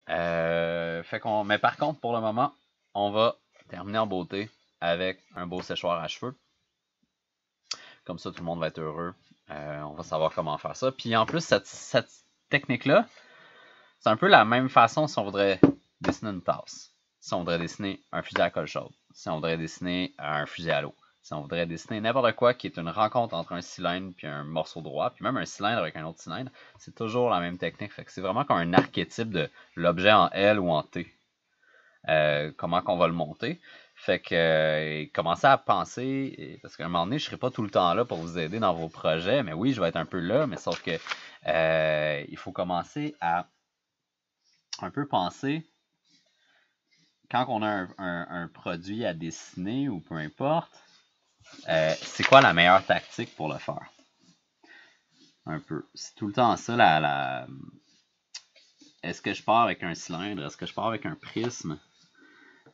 Mais par contre, pour le moment, on va terminer en beauté avec un beau séchoir à cheveux. Comme ça, tout le monde va être heureux. On va savoir comment faire ça. Puis en plus, cette technique-là, c'est un peu la même façon si on voudrait dessiner une tasse. Si on voudrait dessiner un fusil à colle chaude. Si on voudrait dessiner un fusil à l'eau. Si on voudrait dessiner n'importe quoi qui est une rencontre entre un cylindre puis un morceau droit, puis même un cylindre avec un autre cylindre, c'est toujours la même technique. Fait que c'est vraiment comme un archétype de l'objet en L ou en T. Comment qu'on va le monter. Fait que commencez à penser, parce qu'à un moment donné, je ne serai pas tout le temps là pour vous aider dans vos projets, mais oui, je vais être un peu là, mais sauf que il faut commencer à un peu penser quand on a un produit à dessiner ou peu importe, c'est quoi la meilleure tactique pour le faire? Un peu. C'est tout le temps ça, est-ce que je pars avec un cylindre? Est-ce que je pars avec un prisme?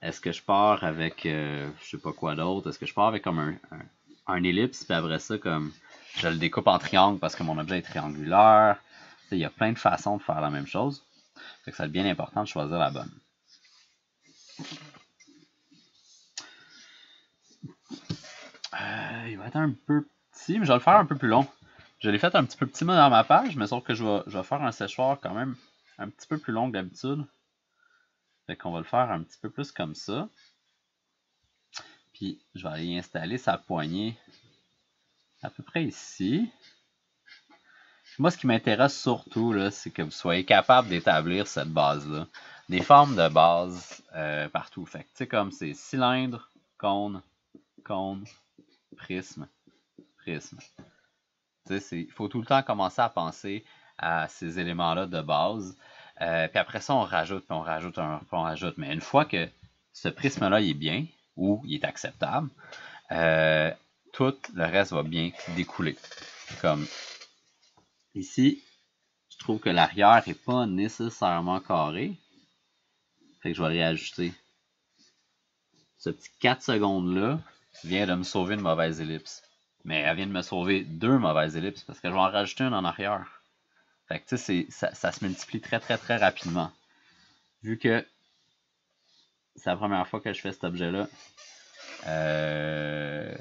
Est-ce que je pars avec je sais pas quoi d'autre? Est-ce que je pars avec comme un ellipse, puis après ça, comme je le découpe en triangle parce que mon objet est triangulaire? Il y a plein de façons de faire la même chose. Fait que c'est bien important de choisir la bonne. Il va être un peu petit, mais je vais le faire un peu plus long. Je l'ai fait un petit peu petit dans ma page, mais sauf que je vais faire un séchoir quand même un petit peu plus long que d'habitude. Fait qu'on va le faire un petit peu plus comme ça. Puis je vais aller installer sa poignée à peu près ici. Moi, ce qui m'intéresse surtout, c'est que vous soyez capable d'établir cette base-là. Des formes de base partout. Fait que, tu sais, comme c'est cylindre, cône, cône, prisme, prisme. Il faut tout le temps commencer à penser à ces éléments-là de base. Puis après ça, on rajoute, puis on rajoute, puis on rajoute. Mais une fois que ce prisme-là est bien, ou il est acceptable, tout le reste va bien découler. Comme ici, je trouve que l'arrière n'est pas nécessairement carré. Fait que je vais réajuster. Ce petit 4 secondes-là vient de me sauver une mauvaise ellipse. Mais elle vient de me sauver 2 mauvaises ellipses parce que je vais en rajouter une en arrière. Fait que tu sais, ça se multiplie très très très rapidement. Vu que c'est la première fois que je fais cet objet-là,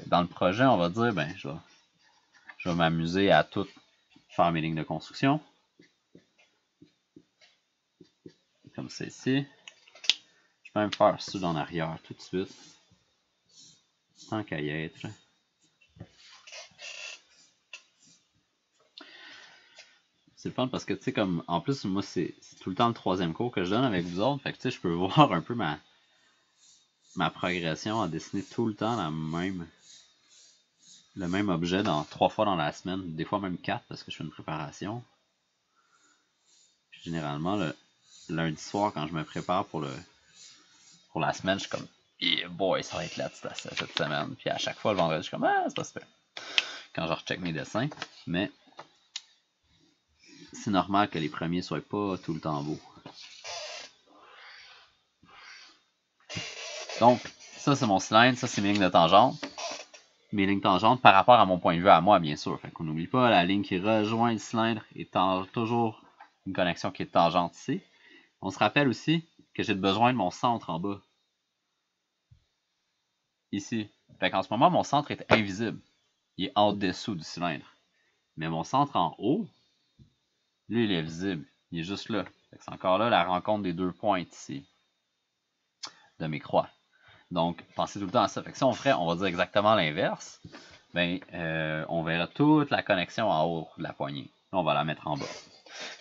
dans le projet, on va dire, ben, je vais m'amuser à tout faire mes lignes de construction. Comme c'est ici. Je peux même faire ça en arrière tout de suite. Tant qu'à y être. C'est le fun parce que, tu sais, comme, en plus, moi, c'est tout le temps le 3e cours que je donne avec vous autres. Fait que, tu sais, je peux voir un peu ma progression en dessiner tout le temps le même objet 3 fois dans la semaine. Des fois même 4 parce que je fais une préparation. Puis, généralement, le lundi soir, quand je me prépare pour la semaine, je suis comme, yeah boy, ça va être là cette semaine. Puis à chaque fois, le vendredi, je suis comme, ah, c'est pas super. Quand je recheck mes dessins. Mais c'est normal que les premiers soient pas tout le temps beaux. Donc, ça, c'est mon cylindre. Ça, c'est mes lignes de tangente. Mes lignes tangentes par rapport à mon point de vue à moi, bien sûr. Fait qu'on n'oublie pas, la ligne qui rejoint le cylindre est toujours une connexion qui est tangente ici. On se rappelle aussi que j'ai besoin de mon centre en bas. Ici. Fait qu'en ce moment, mon centre est invisible. Il est en dessous du cylindre. Mais mon centre en haut, lui, il est visible. Il est juste là. C'est encore là la rencontre des 2 points ici de mes croix. Donc, pensez tout le temps à ça. Fait que si on ferait, on va dire exactement l'inverse, ben, on verra toute la connexion en haut de la poignée. Là, on va la mettre en bas.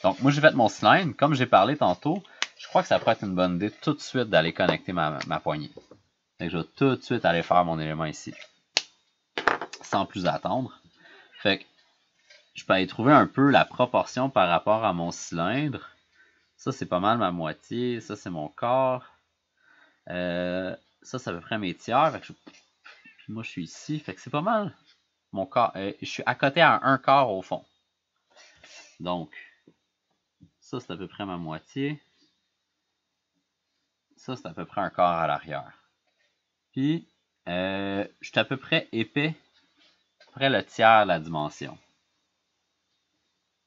Donc, moi, j'ai fait mon cylindre. Comme j'ai parlé tantôt, je crois que ça pourrait être une bonne idée tout de suite d'aller connecter ma poignée. Fait que je vais tout de suite aller faire mon élément ici. Sans plus attendre. Fait que je peux aller trouver un peu la proportion par rapport à mon cylindre. Ça, c'est pas mal ma moitié. Ça, c'est mon quart. Ça, c'est à peu près mes tiers. Fait que puis moi, je suis ici. Fait que c'est pas mal mon quart. Je suis à côté à un quart au fond. Donc, ça, c'est à peu près ma moitié. Ça, c'est à peu près un quart à l'arrière. Puis, je suis à peu près épais. À peu près le tiers de la dimension.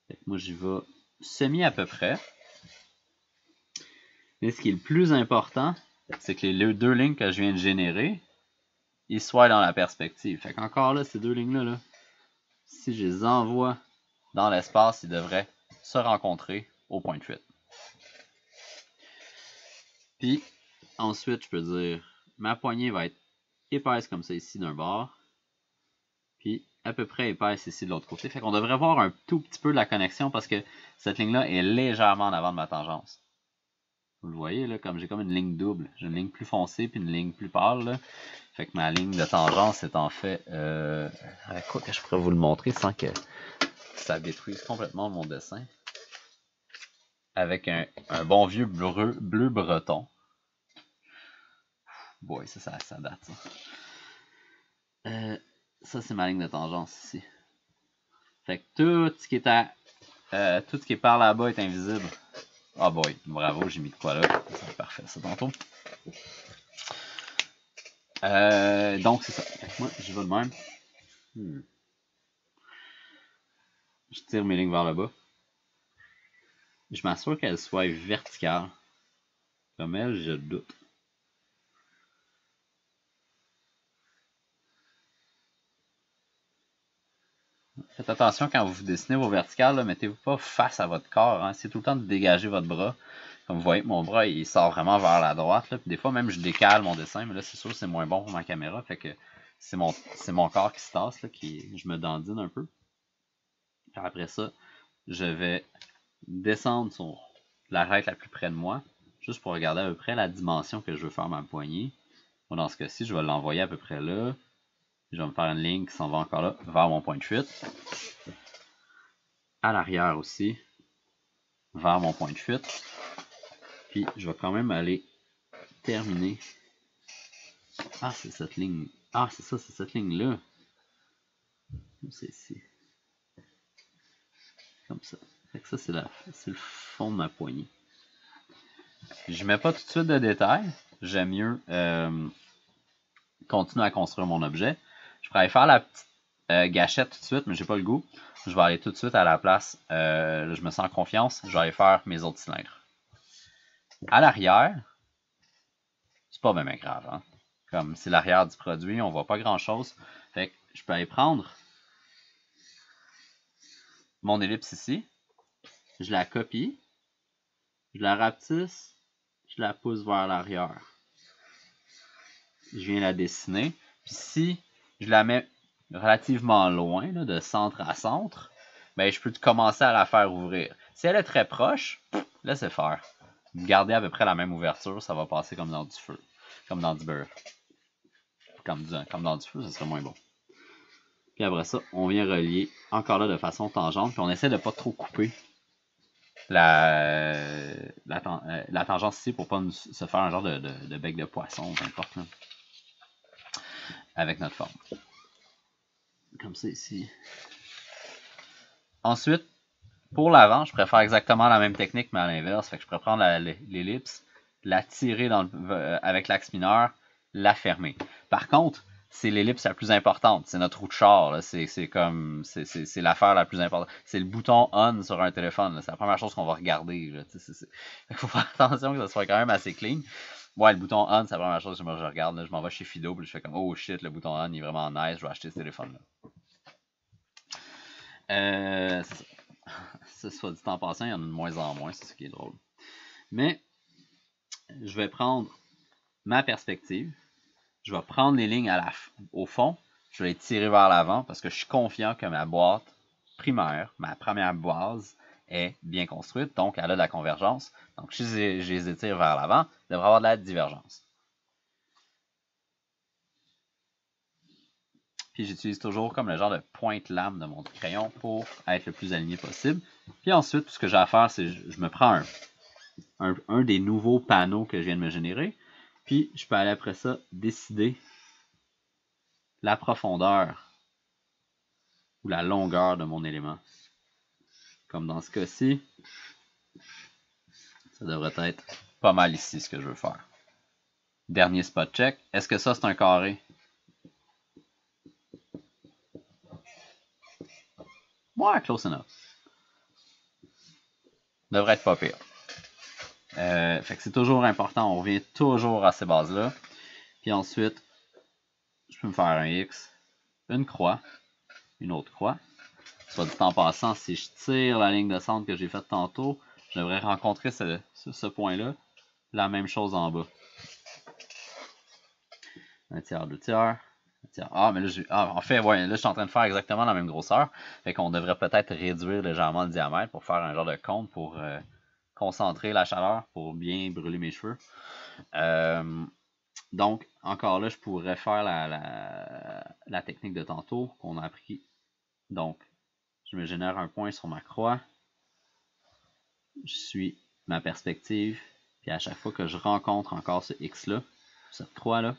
Fait que moi, j'y vais semi à peu près. Mais ce qui est le plus important, c'est que les deux lignes que je viens de générer, ils soient dans la perspective. Fait qu'encore là, ces deux lignes-là, là, si je les envoie dans l'espace, ils devraient se rencontrer au point de fuite. Puis, ensuite, je peux dire, ma poignée va être épaisse comme ça ici d'un bord, puis à peu près épaisse ici de l'autre côté. Fait qu'on devrait voir un tout petit peu de la connexion parce que cette ligne-là est légèrement en avant de ma tangence. Vous le voyez, là, comme j'ai comme une ligne double. J'ai une ligne plus foncée puis une ligne plus pâle. Là. Fait que ma ligne de tangence est en fait... avec quoi que je pourrais vous le montrer sans que ça détruise complètement mon dessin. Avec un bon vieux bleu breton. Boy, ça date. Ça, ça c'est ma ligne de tangence ici. Fait que tout ce qui est par là-bas est invisible. Ah boy, bravo, j'ai mis de quoi là. C'est parfait, ça tantôt. Donc c'est ça. Moi, j'y vais de même. Je tire mes lignes vers le bas. Je m'assure qu'elles soient verticales. Comme elle, je doute. Faites attention quand vous dessinez vos verticales, mettez-vous pas face à votre corps. Hein. C'est tout le temps de dégager votre bras. Comme vous voyez, mon bras, il sort vraiment vers la droite. Là. Puis des fois, même, je décale mon dessin. Mais là, c'est sûr que c'est moins bon pour ma caméra. Fait que c'est mon corps qui se tasse. Là, je me dandine un peu. Puis après ça, je vais descendre sur l'arête la plus près de moi. Juste pour regarder à peu près la dimension que je veux faire ma poignée. Bon, dans ce cas-ci, je vais l'envoyer à peu près là. Je vais me faire une ligne qui s'en va encore là, vers mon point de fuite. À l'arrière aussi, vers mon point de fuite. Puis, je vais quand même aller terminer. Ah, c'est cette ligne. Ah, c'est ça, c'est cette ligne-là. C'est ici. Comme ça. Fait que ça, c'est le fond de ma poignée. Je ne mets pas tout de suite de détails. J'aime mieux continuer à construire mon objet. Je pourrais aller faire la petite gâchette tout de suite, mais j'ai pas le goût. Je vais aller tout de suite à la place. Je me sens en confiance. Je vais aller faire mes autres cylindres. À l'arrière, c'est pas même grave. Hein? Comme c'est l'arrière du produit, on voit pas grand chose. Fait que je peux aller prendre mon ellipse ici. Je la copie. Je la rapetisse. Je la pousse vers l'arrière. Je viens la dessiner. Puis si je la mets relativement loin, là, de centre à centre, ben, je peux commencer à la faire ouvrir. Si elle est très proche, laissez faire. Gardez à peu près la même ouverture, ça va passer comme dans du feu. Comme dans du beurre. Comme dans du feu, ça serait moins bon. Puis après ça, on vient relier encore là de façon tangente. Puis on essaie de ne pas trop couper la tangente ici pour ne pas se faire un genre de bec de poisson, peu importe. Là, avec notre forme. Comme ça ici. Ensuite, pour l'avant, je préfère exactement la même technique, mais à l'inverse. Fait que je pourrais prendre l'ellipse, la tirer avec l'axe mineur, la fermer. Par contre, c'est l'ellipse la plus importante. C'est notre roue de char. C'est l'affaire la plus importante. C'est le bouton on sur un téléphone. C'est la première chose qu'on va regarder. Il faut faire attention que ça soit quand même assez clean. Ouais, le bouton on, c'est la première chose que je regarde. Là. Je m'en vais chez Fido, puis je fais comme oh shit, le bouton on il est vraiment nice, je vais acheter ce téléphone-là. Ça, soit dit en passant, il y en a de moins en moins, c'est ce qui est drôle. Mais je vais prendre ma perspective, je vais prendre les lignes au fond, je vais les tirer vers l'avant parce que je suis confiant que ma boîte primaire, ma première base, est bien construite, donc elle a de la convergence. Donc si je les étire vers l'avant, il devrait avoir de la divergence. Puis j'utilise toujours comme le genre de pointe-lame de mon crayon pour être le plus aligné possible. Puis ensuite, ce que j'ai à faire, c'est je me prends un des nouveaux panneaux que je viens de me générer. Puis je peux aller après ça décider la profondeur ou la longueur de mon élément. Comme dans ce cas-ci, ça devrait être pas mal ici ce que je veux faire. Dernier spot check. Est-ce que ça c'est un carré? Ouais, close enough. Devrait être pas pire. Fait que c'est toujours important, on revient toujours à ces bases-là. Puis ensuite, je peux me faire un X, une croix, une autre croix. Soit dit en passant, si je tire la ligne de centre que j'ai faite tantôt, je devrais rencontrer ce point-là. La même chose en bas. Un tiers, deux tiers. Un tiers. Ah, mais là, en fait, ouais, là, je suis en train de faire exactement la même grosseur. Fait qu'on devrait peut-être réduire légèrement le diamètre pour faire un genre de cône pour concentrer la chaleur pour bien brûler mes cheveux. Donc, encore là, je pourrais faire la technique de tantôt qu'on a appris. Donc, je me génère un point sur ma croix. Je suis ma perspective. Puis à chaque fois que je rencontre encore ce X-là, cette croix-là,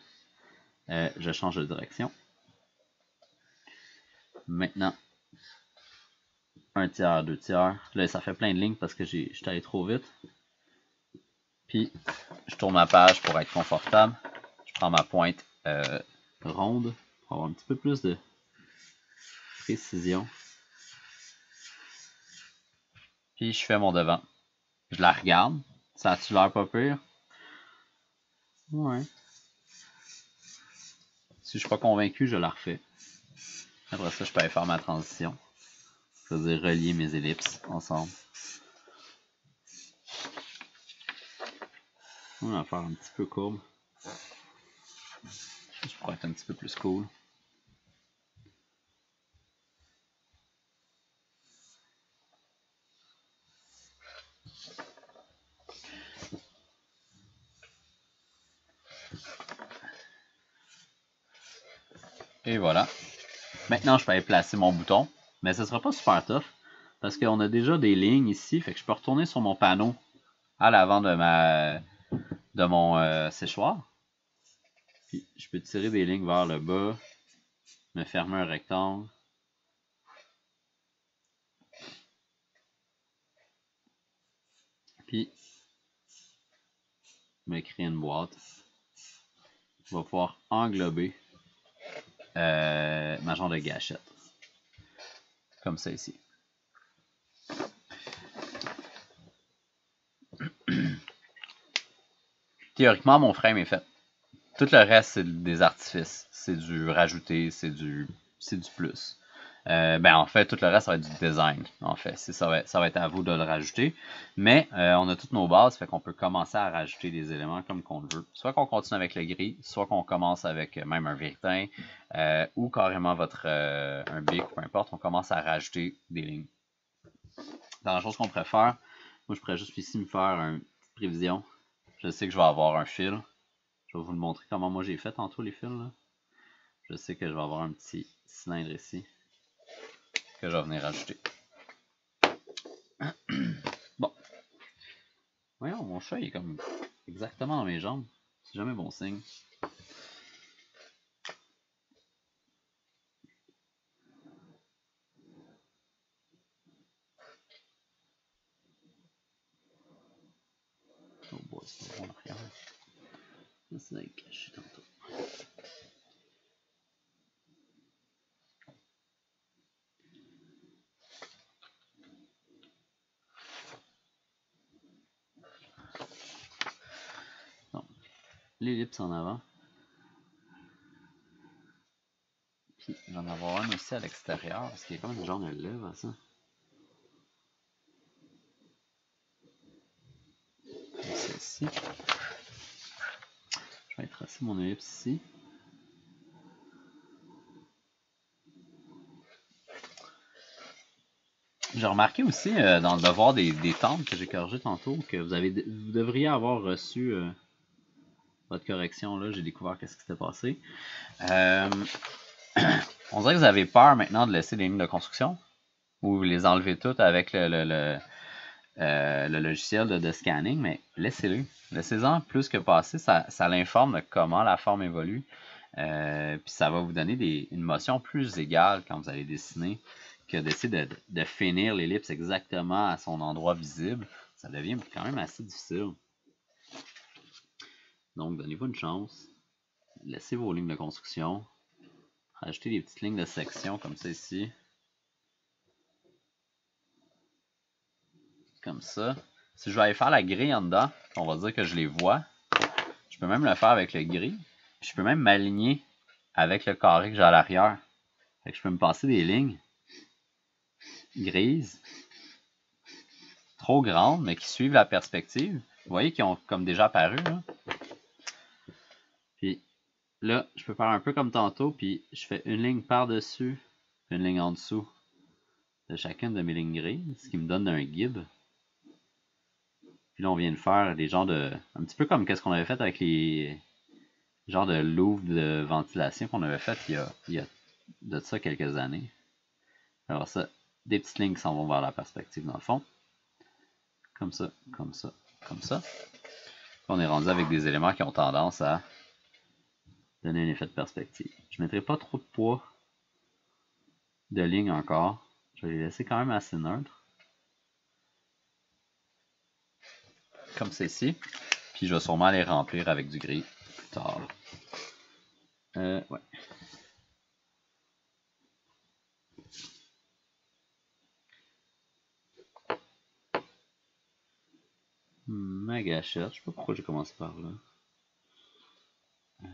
je change de direction. Maintenant, un tiers, deux tiers. Là, ça fait plein de lignes parce que je suis allé trop vite. Puis, je tourne ma page pour être confortable. Je prends ma pointe ronde pour avoir un petit peu plus de précision. Puis, je fais mon devant. Je la regarde. Ça a-tu l'air pas pire? Ouais. Si je suis pas convaincu, je la refais. Après ça, je peux aller faire ma transition. C'est-à-dire relier mes ellipses ensemble. On va faire un petit peu courbe. Je pourrais être un petit peu plus cool. Et voilà. Maintenant, je peux aller placer mon bouton. Mais ce ne sera pas super tough. Parce qu'on a déjà des lignes ici. Fait que je peux retourner sur mon panneau à l'avant de mon séchoir. Puis je peux tirer des lignes vers le bas. Me fermer un rectangle. Puis me créer une boîte. Je vais pouvoir englober ma genre de gâchette. Comme ça ici. Théoriquement, mon frame est fait. Tout le reste, c'est des artifices. C'est du rajouter, c'est du plus. En fait, tout le reste, ça va être du design. En fait, ça va être à vous de le rajouter. Mais on a toutes nos bases, fait qu'on peut commencer à rajouter des éléments comme qu'on le veut. Soit qu'on continue avec le gris, soit qu'on commence avec même un véritain, ou carrément un bic, peu importe, on commence à rajouter des lignes. Dans la chose qu'on pourrait faire, moi je pourrais juste ici me faire une petite prévision. Je sais que je vais avoir un fil. Je vais vous le montrer comment moi j'ai fait tantôt les fils. Là. Je sais que je vais avoir un petit cylindre ici que je vais venir ajouter. Bon. Voyons, mon chat il est comme exactement dans mes jambes. C'est jamais bon signe. Oh boy, c'est bon l'arrière. C'est caché tantôt. Donc, l'ellipse en avant. Puis, il va en avoir un aussi à l'extérieur, parce qu'il y a comme une genre de lèvre à ça. Celle-ci. Je vais tracer mon ellipse ici. J'ai remarqué aussi dans le devoir des tentes que j'ai corrigé tantôt que vous devriez avoir reçu votre correction. Là, j'ai découvert qu'est-ce qui s'était passé. On dirait que vous avez peur maintenant de laisser les lignes de construction ou les enlever toutes avec le logiciel de scanning, mais laissez-les. Laissez-en plus que passer. Ça l'informe de comment la forme évolue. Puis ça va vous donner une motion plus égale quand vous allez dessiner que d'essayer de finir l'ellipse exactement à son endroit visible. Ça devient quand même assez difficile. Donc, donnez-vous une chance. Laissez vos lignes de construction. Rajoutez des petites lignes de section comme ça ici. Comme ça. Si je vais aller faire la grille en dedans, on va dire que je les vois. Je peux même le faire avec le gris. Puis je peux même m'aligner avec le carré que j'ai à l'arrière. Fait que je peux me passer des lignes grises, trop grandes, mais qui suivent la perspective. Vous voyez qu'ils ont comme déjà apparu, là. Puis là, je peux faire un peu comme tantôt, puis je fais une ligne par-dessus, une ligne en dessous de chacune de mes lignes grises, ce qui me donne un guide. Puis là, on vient de faire des genres de... Un petit peu comme qu'est-ce qu'on avait fait avec les genres de louves de ventilation qu'on avait fait il y a de ça quelques années. Alors ça, des petites lignes qui s'en vont vers la perspective dans le fond. Comme ça, comme ça, comme ça. On est rendu avec des éléments qui ont tendance à donner un effet de perspective. Je ne mettrai pas trop de poids de ligne encore. Je vais les laisser quand même assez neutres. Comme ceci. Puis je vais sûrement les remplir avec du gris plus tard. Ouais. Ma gâchette. Je sais pas pourquoi j'ai commencé par là. Je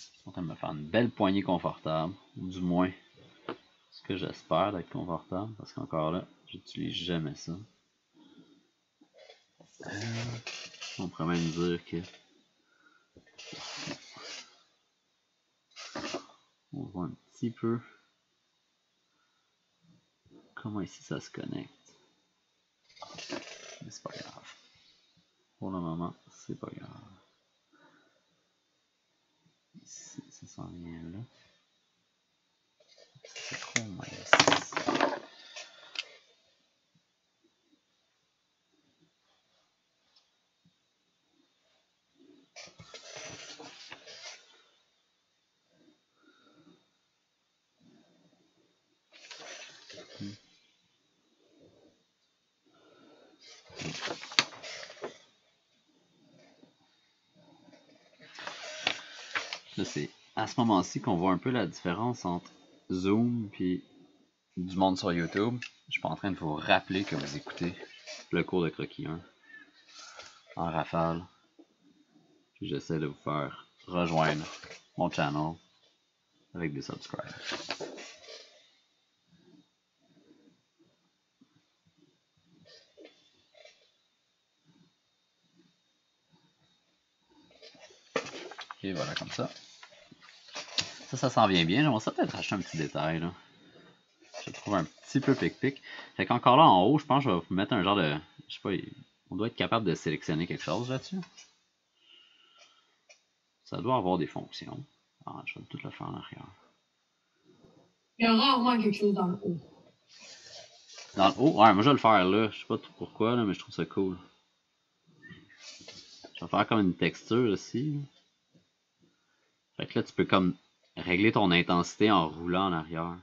suis en train de me faire une belle poignée confortable. Ou du moins, ce que j'espère d'être confortable. Parce qu'encore là, j'utilise jamais ça. On pourrait même dire que on voit un petit peu comment ici ça se connecte. Mais c'est pas grave. Pour le moment, c'est pas grave. Ici, ça s'en vient là. C'est trop mince. Là, c'est à ce moment-ci qu'on voit un peu la différence entre Zoom et du monde sur YouTube. Je suis pas en train de vous rappeler que vous écoutez le cours de croquis 1 en rafale. Puis j'essaie de vous faire rejoindre mon channel avec des subscribers. Et voilà, comme ça. Ça s'en vient bien. J'aimerais ça peut-être acheter un petit détail, là. Je trouve un petit peu pic-pic. Fait qu'encore là, en haut, je pense que je vais vous mettre un genre de... Je sais pas, on doit être capable de sélectionner quelque chose là-dessus. Ça doit avoir des fonctions. Ah, je vais tout le faire en arrière. Il y a rarement quelque chose dans le haut. Dans le haut? Ouais, moi je vais le faire là. Je sais pas pourquoi, là, mais je trouve ça cool. Je vais faire comme une texture aussi. Fait que là, tu peux comme régler ton intensité en roulant en arrière.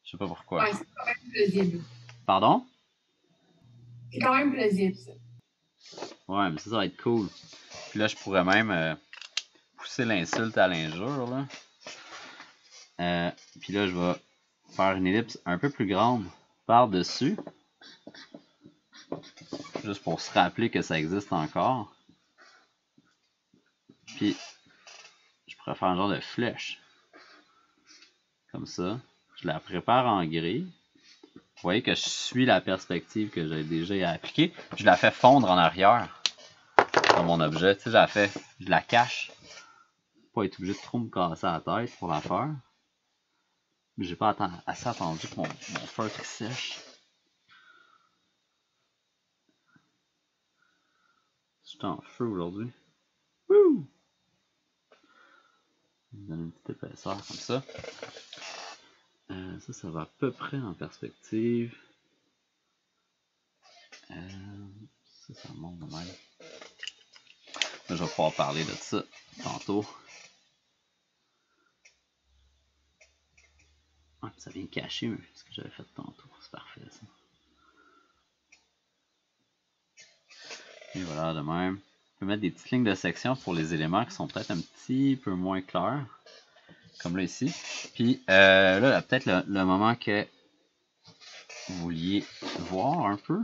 Je sais pas pourquoi. Ouais, c'est quand même plausible. Pardon? C'est quand même plausible, ça. Ouais, mais ça va être cool. Puis là, je pourrais même pousser l'insulte à l'injure, là. Puis là, je vais faire une ellipse un peu plus grande par-dessus. Juste pour se rappeler que ça existe encore. Puis, je pourrais faire un genre de flèche. Comme ça. Je la prépare en gris. Vous voyez que je suis la perspective que j'ai déjà appliquée. Je la fais fondre en arrière. Dans mon objet. Tu sais, je la cache. Pas être obligé de trop me casser la tête pour la faire. Mais j'ai pas assez attendu que mon feutre sèche. Je suis en feu aujourd'hui. Wouh! Je vais donner une petite épaisseur comme ça. Ça va à peu près en perspective. Ça monte de même. Là, je vais pouvoir parler de ça tantôt. Ah, ça vient cacher ce que j'avais fait tantôt. C'est parfait ça. Et voilà, de même. On peut mettre des petites lignes de section pour les éléments qui sont peut-être un petit peu moins clairs. comme là ici. Puis là, peut-être le moment que vous vouliez voir un peu.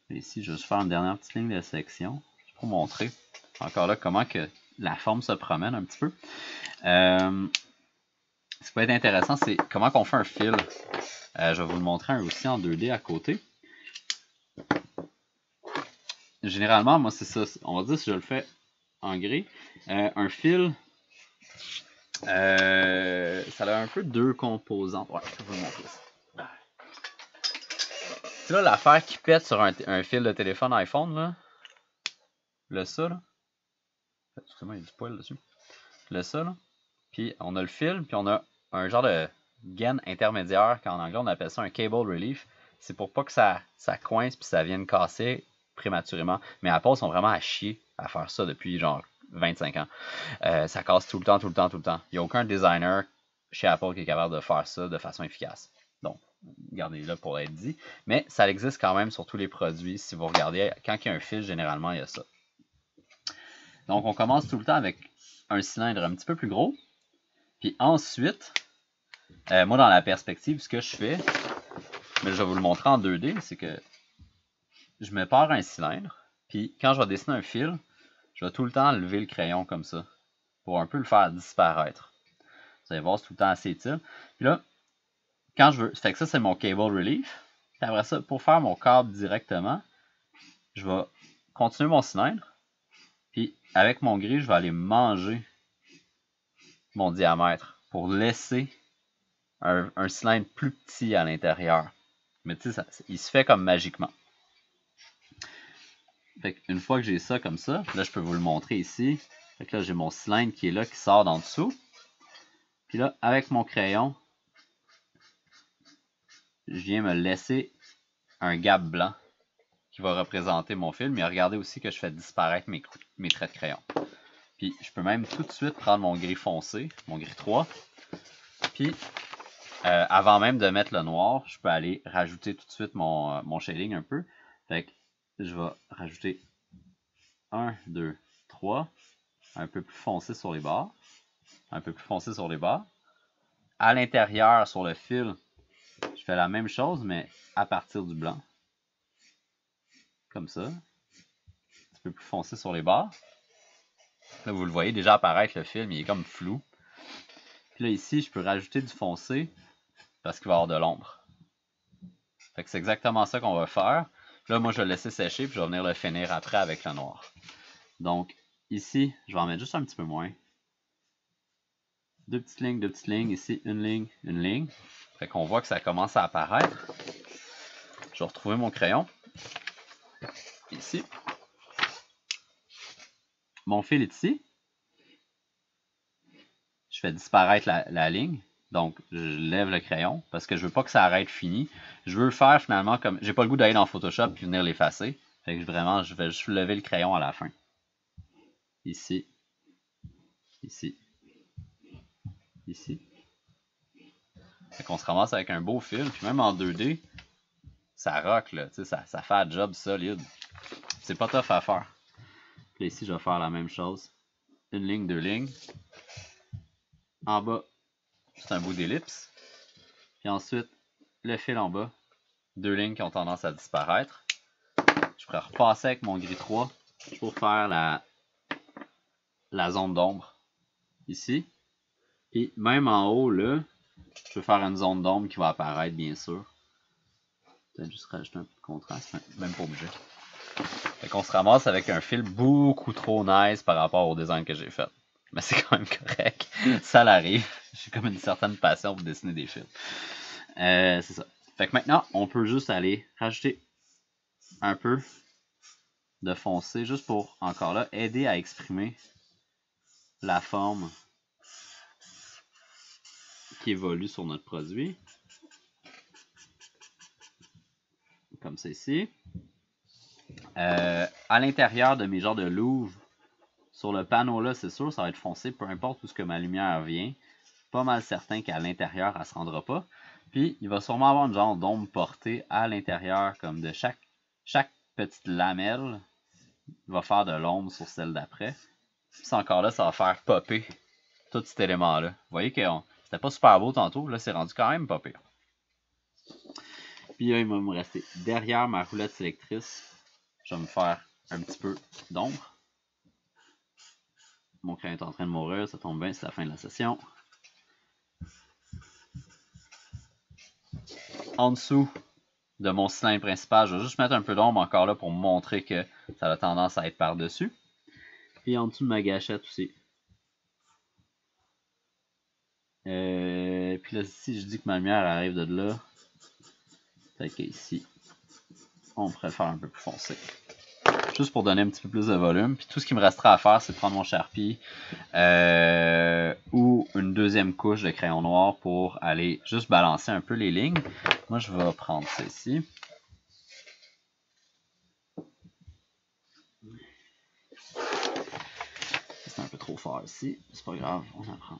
Ici, je vais juste faire une dernière petite ligne de section pour montrer encore là comment que la forme se promène un petit peu. Ce qui peut être intéressant, c'est comment qu'on fait un fil. Je vais vous le montrer aussi en 2D à côté. Généralement, moi, c'est ça. On va dire si je le fais en gris. Un fil, ça a un peu deux composantes. Ouais, je vais vous le montrer ça. C'est là l'affaire qui pète sur un fil de téléphone iPhone, là. Le ça, là. Excusez-moi, il y a du poil dessus. Le ça, là. Puis on a le fil, puis on a un genre de gaine intermédiaire, qu'en anglais on appelle ça un cable relief. C'est pour pas que ça coince puis ça vienne casser prématurément. Mais Apple sont vraiment à chier à faire ça depuis genre 25 ans. Ça casse tout le temps. Il n'y a aucun designer chez Apple qui est capable de faire ça de façon efficace. Donc, gardez-le pour être dit. Mais ça existe quand même sur tous les produits. Si vous regardez, quand il y a un fil, généralement, il y a ça. Donc, on commence tout le temps avec un cylindre un petit peu plus gros. Puis ensuite, moi, dans la perspective, ce que je fais, mais je vais vous le montrer en 2D, c'est que je me pars un cylindre. Puis quand je vais dessiner un fil, je vais tout le temps lever le crayon comme ça, pour un peu le faire disparaître. Vous allez voir, c'est tout le temps assez utile. Puis là, quand je veux, fait que ça, c'est mon cable relief. Puis après ça, pour faire mon câble directement, je vais continuer mon cylindre. Puis avec mon gris, je vais aller manger mon diamètre pour laisser un cylindre plus petit à l'intérieur. Mais tu sais, il se fait comme magiquement. Fait qu'une fois que j'ai ça comme ça, là je peux vous le montrer ici. Fait que là j'ai mon cylindre qui est là, qui sort d'en dessous. Puis là, avec mon crayon, je viens me laisser un gap blanc qui va représenter mon fil. Mais regardez aussi que je fais disparaître mes traits de crayon. Puis je peux même tout de suite prendre mon gris foncé, mon gris 3. Puis avant même de mettre le noir, je peux aller rajouter tout de suite mon shading un peu. Fait que je vais rajouter 1, 2, 3, un peu plus foncé sur les bords, un peu plus foncé sur les bords. À l'intérieur, sur le fil, je fais la même chose, mais à partir du blanc. Comme ça. Un petit peu plus foncé sur les bords. Là, vous le voyez déjà apparaître, le film, il est comme flou. Puis là, ici, je peux rajouter du foncé parce qu'il va y avoir de l'ombre. Fait que c'est exactement ça qu'on va faire. Là, moi, je vais le laisser sécher, puis je vais venir le finir après avec le noir. Donc, ici, je vais en mettre juste un petit peu moins. Deux petites lignes. Ici, une ligne. Fait qu'on voit que ça commence à apparaître. Je vais retrouver mon crayon. Ici. Mon fil est ici. Je fais disparaître la ligne. Donc, je lève le crayon parce que je veux pas que ça arrête fini. Je veux le faire finalement comme... J'ai pas le goût d'aller dans Photoshop et venir l'effacer. Fait que vraiment, je vais juste lever le crayon à la fin. Ici. Ici. Ici. Fait qu'on se ramasse avec un beau fil. Puis même en 2D, ça rock, là. Tu sais, ça fait un job solide. C'est pas tough à faire. Puis ici, je vais faire la même chose. Une ligne, deux lignes. En bas, c'est un bout d'ellipse. Puis ensuite, le fil en bas. Deux lignes qui ont tendance à disparaître. Je pourrais repasser avec mon gris 3 pour faire la zone d'ombre. Ici. Et même en haut, là, je peux faire une zone d'ombre qui va apparaître, bien sûr. Peut-être juste rajouter un peu de contraste, même pas obligé. Fait qu'on se ramasse avec un fil beaucoup trop nice par rapport au design que j'ai fait. Mais c'est quand même correct. Ça l'arrive. J'ai comme une certaine passion pour dessiner des fils. C'est ça. Fait que maintenant, on peut juste aller rajouter un peu de foncé, juste pour, encore là, aider à exprimer la forme qui évolue sur notre produit. Comme ça ici. À l'intérieur de mes genres de louves, sur le panneau là, c'est sûr, ça va être foncé, peu importe où ce que ma lumière vient. Pas mal certain qu'à l'intérieur, elle ne se rendra pas. Puis, il va sûrement avoir une genre d'ombre portée à l'intérieur, comme de chaque petite lamelle va faire de l'ombre sur celle d'après. Puis encore là, ça va faire popper tout cet élément-là. Vous voyez que c'était pas super beau tantôt, là c'est rendu quand même pas pire. Puis là, il va me rester derrière ma roulette sélectrice. Je vais me faire un petit peu d'ombre. Mon crayon est en train de mourir, ça tombe bien, c'est la fin de la session. En dessous de mon cylindre principal, je vais juste mettre un peu d'ombre encore là pour montrer que ça a tendance à être par-dessus. Puis en dessous de ma gâchette aussi. Puis là, si je dis que ma lumière arrive de là, peut-être qu'ici, on pourrait le faire un peu plus foncé. Juste pour donner un petit peu plus de volume. Puis tout ce qui me restera à faire, c'est de prendre mon Sharpie ou une deuxième couche de crayon noir pour aller juste balancer un peu les lignes. Moi, je vais prendre ça ici. C'est un peu trop fort ici. C'est pas grave, on apprend.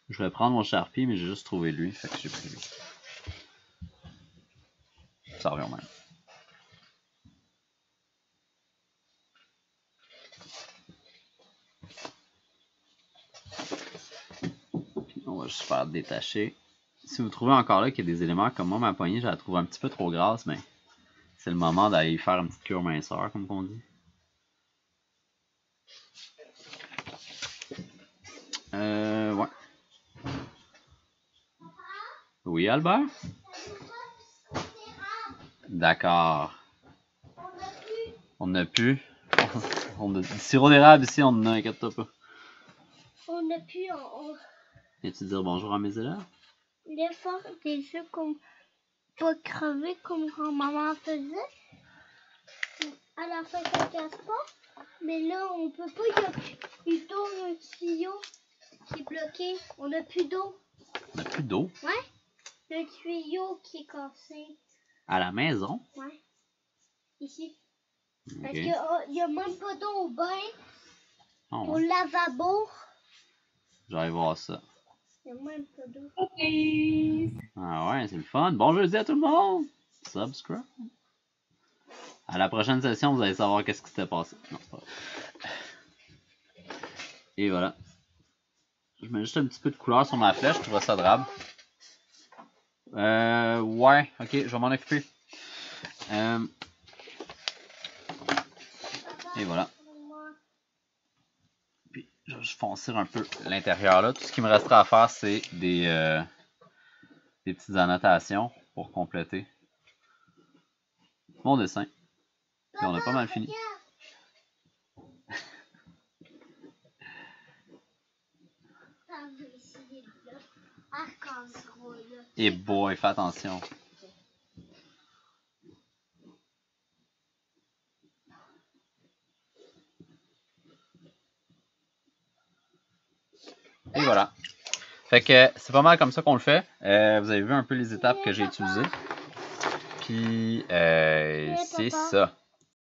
Je vais prendre mon Sharpie, mais j'ai juste trouvé lui, fait que j'ai pris lui. Ça revient au même. Puis on va juste faire détacher. Si vous trouvez encore là qu'il y a des éléments comme moi, ma poignée, je la trouve un petit peu trop grasse, mais c'est le moment d'aller faire une petite cure minceur, comme on dit. Ouais. Oui, Albert? D'accord. On n'a plus. On a du sirop d'érable ici, on en a, inquiète-toi pas. On a pu Viens-tu dire bonjour à mes élèves? l'effort des œufs comme pas crever comme quand maman faisait. À la fin, ça casse pas. Mais là, on peut pas. Il tourne un tuyau qui est bloqué. On n'a plus d'eau. On n'a plus d'eau? Ouais. Le tuyau qui est cassé. À la maison? Ouais. Ici. Okay. Parce qu'il n'y a même pas d'eau au bain. Oh, Au lavabo. J'allais voir ça. Il n'y a même pas d'eau. Ah ouais, c'est le fun. Bon jeudi à tout le monde! Subscribe. À la prochaine session, vous allez savoir qu'est-ce qui s'était passé. Non, c'est pas vrai. Et voilà. Je mets juste un petit peu de couleur sur ma flèche, je trouve ça drôle. Ouais, ok, je vais m'en occuper. Et voilà. Puis, je vais juste foncer un peu l'intérieur là. Tout ce qui me restera à faire, c'est des petites annotations pour compléter mon dessin. Puis on a pas mal fini. Et boy, fais attention. Et voilà. Fait que c'est pas mal comme ça qu'on le fait. Vous avez vu un peu les étapes que j'ai utilisées. Puis c'est ça.